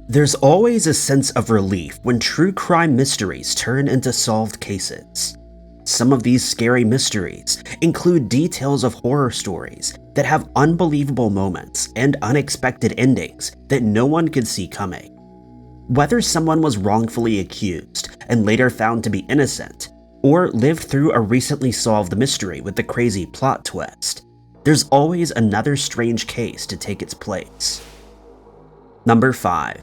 There's always a sense of relief when true crime mysteries turn into solved cases. Some of these scary mysteries include details of horror stories that have unbelievable moments and unexpected endings that no one could see coming. Whether someone was wrongfully accused and later found to be innocent, or lived through a recently solved mystery with a crazy plot twist, there's always another strange case to take its place. Number 5.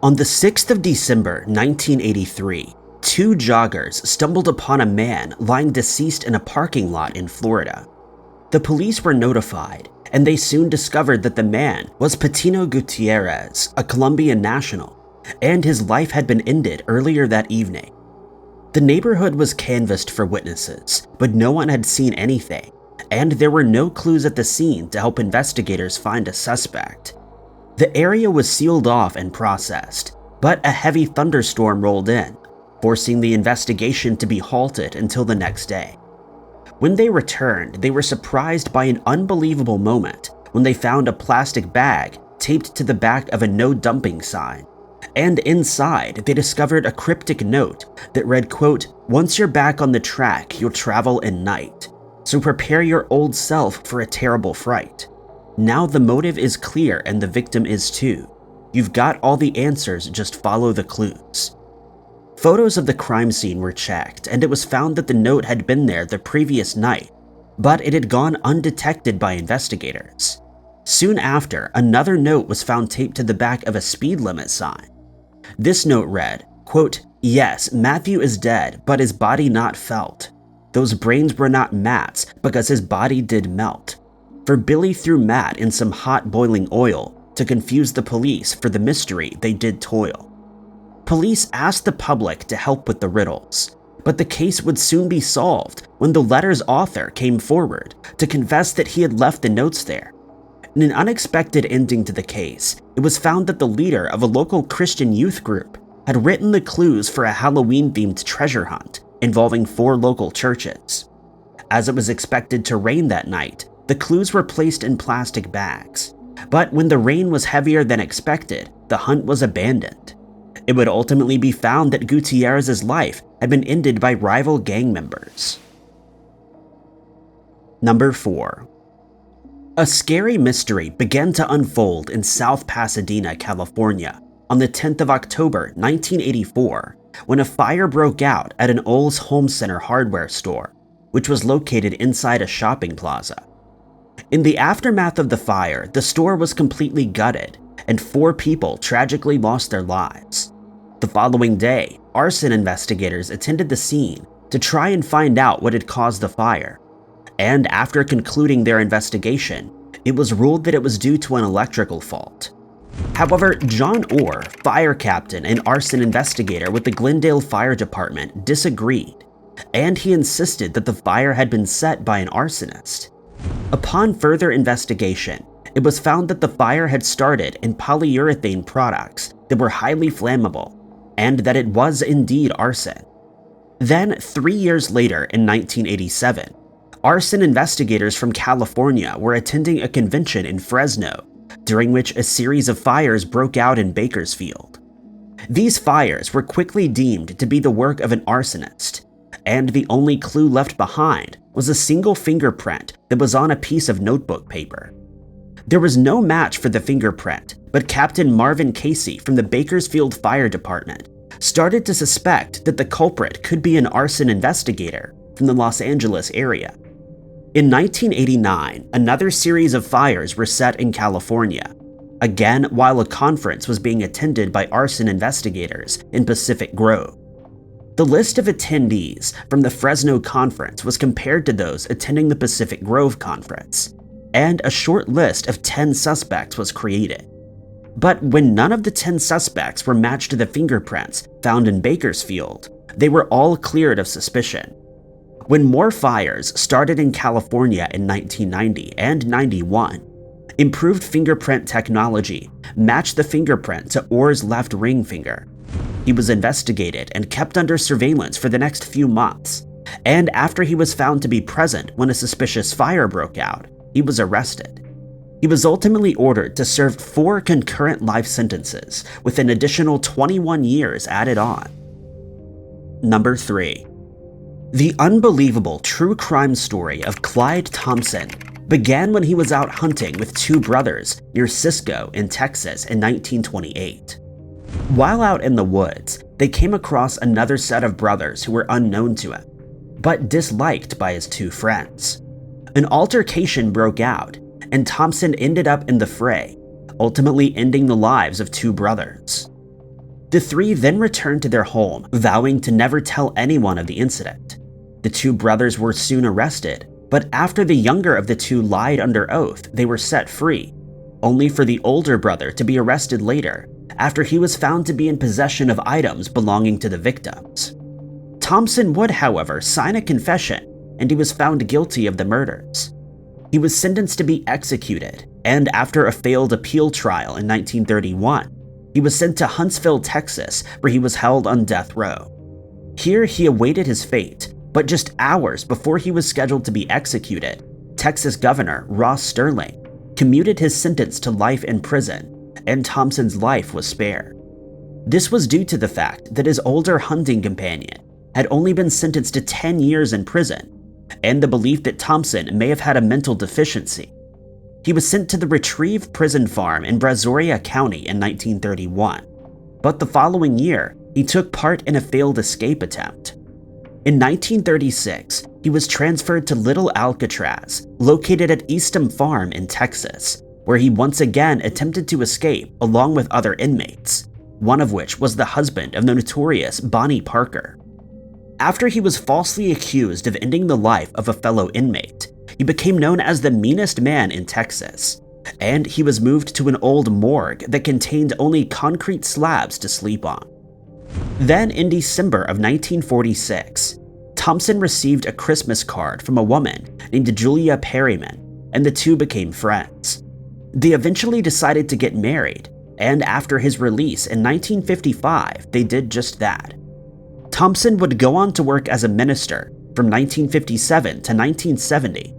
On the 6th of December 1983, two joggers stumbled upon a man lying deceased in a parking lot in Florida. The police were notified, and they soon discovered that the man was Patino Gutierrez, a Colombian national, and his life had been ended earlier that evening. The neighborhood was canvassed for witnesses, but no one had seen anything, and there were no clues at the scene to help investigators find a suspect. The area was sealed off and processed, but a heavy thunderstorm rolled in, forcing the investigation to be halted until the next day. When they returned, they were surprised by an unbelievable moment when they found a plastic bag taped to the back of a no dumping sign. And inside, they discovered a cryptic note that read, quote, "Once you're back on the track, you'll travel in night. So prepare your old self for a terrible fright. Now the motive is clear and the victim is too. You've got all the answers, just follow the clues." Photos of the crime scene were checked, and it was found that the note had been there the previous night, but it had gone undetected by investigators. Soon after, another note was found taped to the back of a speed limit sign. This note read, quote, "Yes, Matthew is dead, but his body not felt. Those brains were not Matt's because his body did melt. For Billy threw Matt in some hot boiling oil to confuse the police for the mystery they did toil." Police asked the public to help with the riddles, but the case would soon be solved when the letter's author came forward to confess that he had left the notes there. In an unexpected ending to the case, it was found that the leader of a local Christian youth group had written the clues for a Halloween-themed treasure hunt involving 4 local churches. As it was expected to rain that night, the clues were placed in plastic bags. But when the rain was heavier than expected, the hunt was abandoned. It would ultimately be found that Gutierrez's life had been ended by rival gang members. Number 4. A scary mystery began to unfold in South Pasadena, California, on the 10th of October 1984, when a fire broke out at an Olds Home Center hardware store, which was located inside a shopping plaza. In the aftermath of the fire, the store was completely gutted, and 4 people tragically lost their lives. The following day, arson investigators attended the scene to try and find out what had caused the fire. And after concluding their investigation, it was ruled that it was due to an electrical fault. However, John Orr, fire captain and arson investigator with the Glendale Fire Department, disagreed, and he insisted that the fire had been set by an arsonist. Upon further investigation, it was found that the fire had started in polyurethane products that were highly flammable, and that it was indeed arson. Then, 3 years later in 1987, arson investigators from California were attending a convention in Fresno, during which a series of fires broke out in Bakersfield. These fires were quickly deemed to be the work of an arsonist, and the only clue left behind was a single fingerprint that was on a piece of notebook paper. There was no match for the fingerprint, but Captain Marvin Casey from the Bakersfield Fire Department started to suspect that the culprit could be an arson investigator from the Los Angeles area. In 1989, another series of fires were set in California, again while a conference was being attended by arson investigators in Pacific Grove. The list of attendees from the Fresno conference was compared to those attending the Pacific Grove conference, and a short list of 10 suspects was created. But when none of the 10 suspects were matched to the fingerprints found in Bakersfield, they were all cleared of suspicion. When more fires started in California in 1990 and 91, improved fingerprint technology matched the fingerprint to Orr's left ring finger. He was investigated and kept under surveillance for the next few months, and after he was found to be present when a suspicious fire broke out, he was arrested. He was ultimately ordered to serve 4 concurrent life sentences, with an additional 21 years added on. Number 3. The unbelievable true crime story of Clyde Thompson began when he was out hunting with 2 brothers near Cisco in Texas in 1928. While out in the woods, they came across another set of brothers who were unknown to him, but disliked by his 2 friends. An altercation broke out, and Thompson ended up in the fray, ultimately ending the lives of 2 brothers. The 3 then returned to their home, vowing to never tell anyone of the incident. The 2 brothers were soon arrested, but after the younger of the 2 lied under oath, they were set free, only for the older brother to be arrested later, after he was found to be in possession of items belonging to the victims. Thompson would, however, sign a confession, and he was found guilty of the murders. He was sentenced to be executed, and after a failed appeal trial in 1931, he was sent to Huntsville, Texas, where he was held on death row. Here he awaited his fate, but just hours before he was scheduled to be executed, Texas Governor Ross Sterling commuted his sentence to life in prison, and Thompson's life was spared. This was due to the fact that his older hunting companion had only been sentenced to 10 years in prison, and the belief that Thompson may have had a mental deficiency. He was sent to the Retrieve Prison Farm in Brazoria County in 1931, but the following year, he took part in a failed escape attempt. In 1936, he was transferred to Little Alcatraz, located at Eastham Farm in Texas, where he once again attempted to escape along with other inmates, one of which was the husband of the notorious Bonnie Parker. After he was falsely accused of ending the life of a fellow inmate, he became known as the meanest man in Texas, and he was moved to an old morgue that contained only concrete slabs to sleep on. Then in December of 1946, Thompson received a Christmas card from a woman named Julia Perryman, and the 2 became friends. They eventually decided to get married, and after his release in 1955, they did just that. Thompson would go on to work as a minister from 1957 to 1970,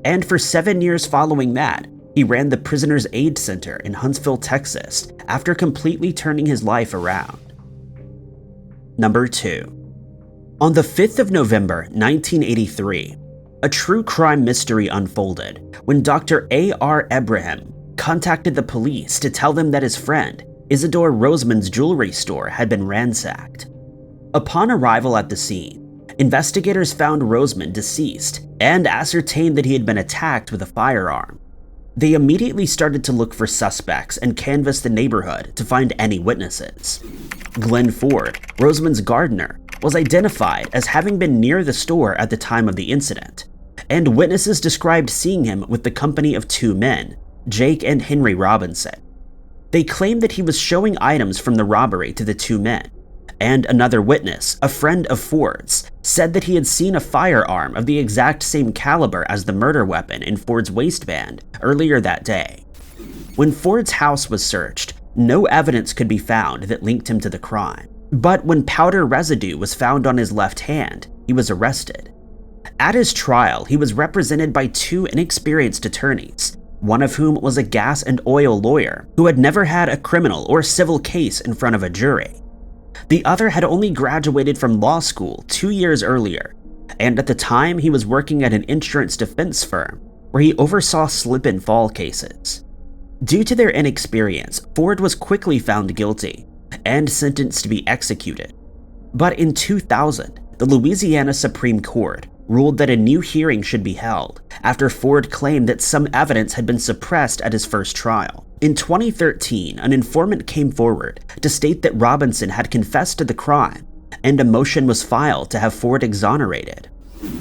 and for 7 years following that, he ran the Prisoners Aid Center in Huntsville, Texas, after completely turning his life around. Number 2. On the 5th of November, 1983, a true crime mystery unfolded when Dr. A.R. Ebrahim contacted the police to tell them that his friend, Isidore Roseman's jewelry store, had been ransacked. Upon arrival at the scene, investigators found Roseman deceased and ascertained that he had been attacked with a firearm. They immediately started to look for suspects and canvassed the neighborhood to find any witnesses. Glenn Ford, Roseman's gardener, was identified as having been near the store at the time of the incident, and witnesses described seeing him with the company of 2 men, Jake and Henry Robinson. They claimed that he was showing items from the robbery to the 2 men, and another witness, a friend of Ford's, said that he had seen a firearm of the exact same caliber as the murder weapon in Ford's waistband earlier that day. When Ford's house was searched, no evidence could be found that linked him to the crime, but when powder residue was found on his left hand, he was arrested. At his trial, he was represented by 2 inexperienced attorneys, one of whom was a gas and oil lawyer who had never had a criminal or civil case in front of a jury. The other had only graduated from law school 2 years earlier, and at the time he was working at an insurance defense firm where he oversaw slip-and-fall cases. Due to their inexperience, Ford was quickly found guilty and sentenced to be executed. But in 2000, the Louisiana Supreme Court ruled that a new hearing should be held after Ford claimed that some evidence had been suppressed at his first trial. In 2013, an informant came forward to state that Robinson had confessed to the crime, and a motion was filed to have Ford exonerated.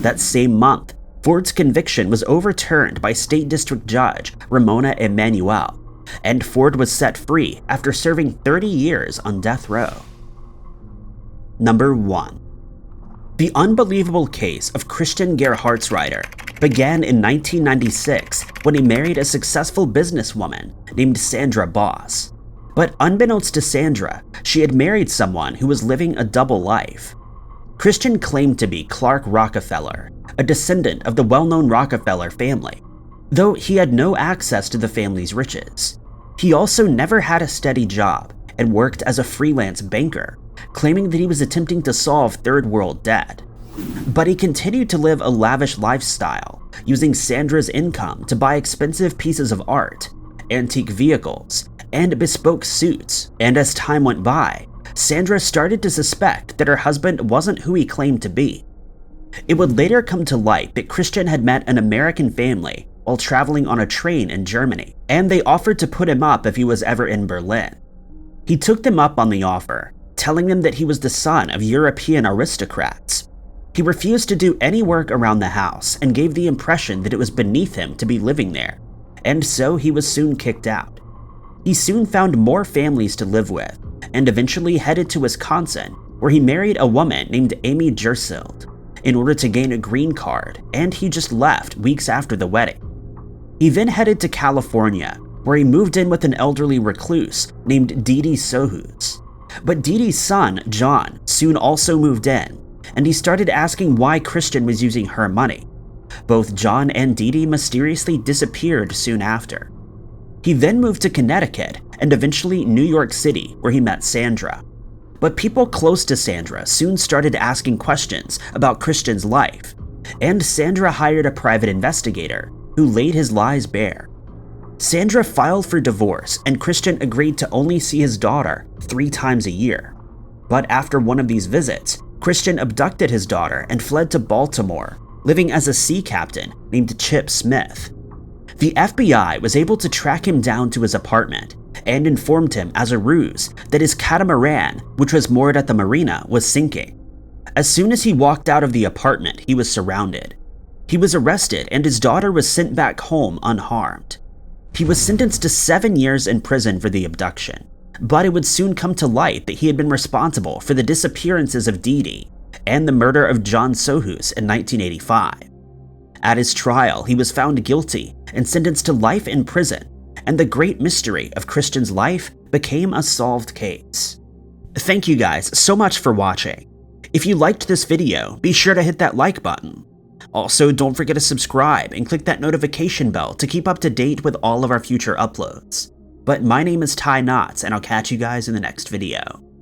That same month, Ford's conviction was overturned by State District Judge Ramona Emanuel, and Ford was set free after serving 30 years on death row. Number 1. The unbelievable case of Christian Gerhartsreiter began in 1996 when he married a successful businesswoman named Sandra Boss. But unbeknownst to Sandra, she had married someone who was living a double life. Christian claimed to be Clark Rockefeller, a descendant of the well-known Rockefeller family. though he had no access to the family's riches. He also never had a steady job and worked as a freelance banker, claiming that he was attempting to solve third world debt. But he continued to live a lavish lifestyle, using Sandra's income to buy expensive pieces of art, antique vehicles, and bespoke suits. And as time went by, Sandra started to suspect that her husband wasn't who he claimed to be. It would later come to light that Christian had met an American family while traveling on a train in Germany, and they offered to put him up if he was ever in Berlin. He took them up on the offer, telling them that he was the son of European aristocrats. He refused to do any work around the house and gave the impression that it was beneath him to be living there, and so he was soon kicked out. He soon found more families to live with, and eventually headed to Wisconsin, where he married a woman named Amy Jersild in order to gain a green card, and he just left weeks after the wedding. He then headed to California, where he moved in with an elderly recluse named Dee Dee Sohus. But Dee Dee's son, John, soon also moved in, and he started asking why Christian was using her money. Both John and Dee Dee mysteriously disappeared soon after. He then moved to Connecticut and eventually New York City, where he met Sandra. But people close to Sandra soon started asking questions about Christian's life, and Sandra hired a private investigator who laid his lies bare. Sandra filed for divorce, and Christian agreed to only see his daughter 3 times a year. But after one of these visits, Christian abducted his daughter and fled to Baltimore, living as a sea captain named Chip Smith. The FBI was able to track him down to his apartment and informed him as a ruse that his catamaran, which was moored at the marina, was sinking. As soon as he walked out of the apartment, he was surrounded. He was arrested and his daughter was sent back home unharmed. He was sentenced to 7 years in prison for the abduction, but it would soon come to light that he had been responsible for the disappearances of Dee Dee and the murder of John Sohus in 1985. At his trial, he was found guilty and sentenced to life in prison, and the great mystery of Christian's life became a solved case. Thank you guys so much for watching. If you liked this video, be sure to hit that like button. Also, don't forget to subscribe and click that notification bell to keep up to date with all of our future uploads. But my name is Ty Knotts, and I'll catch you guys in the next video.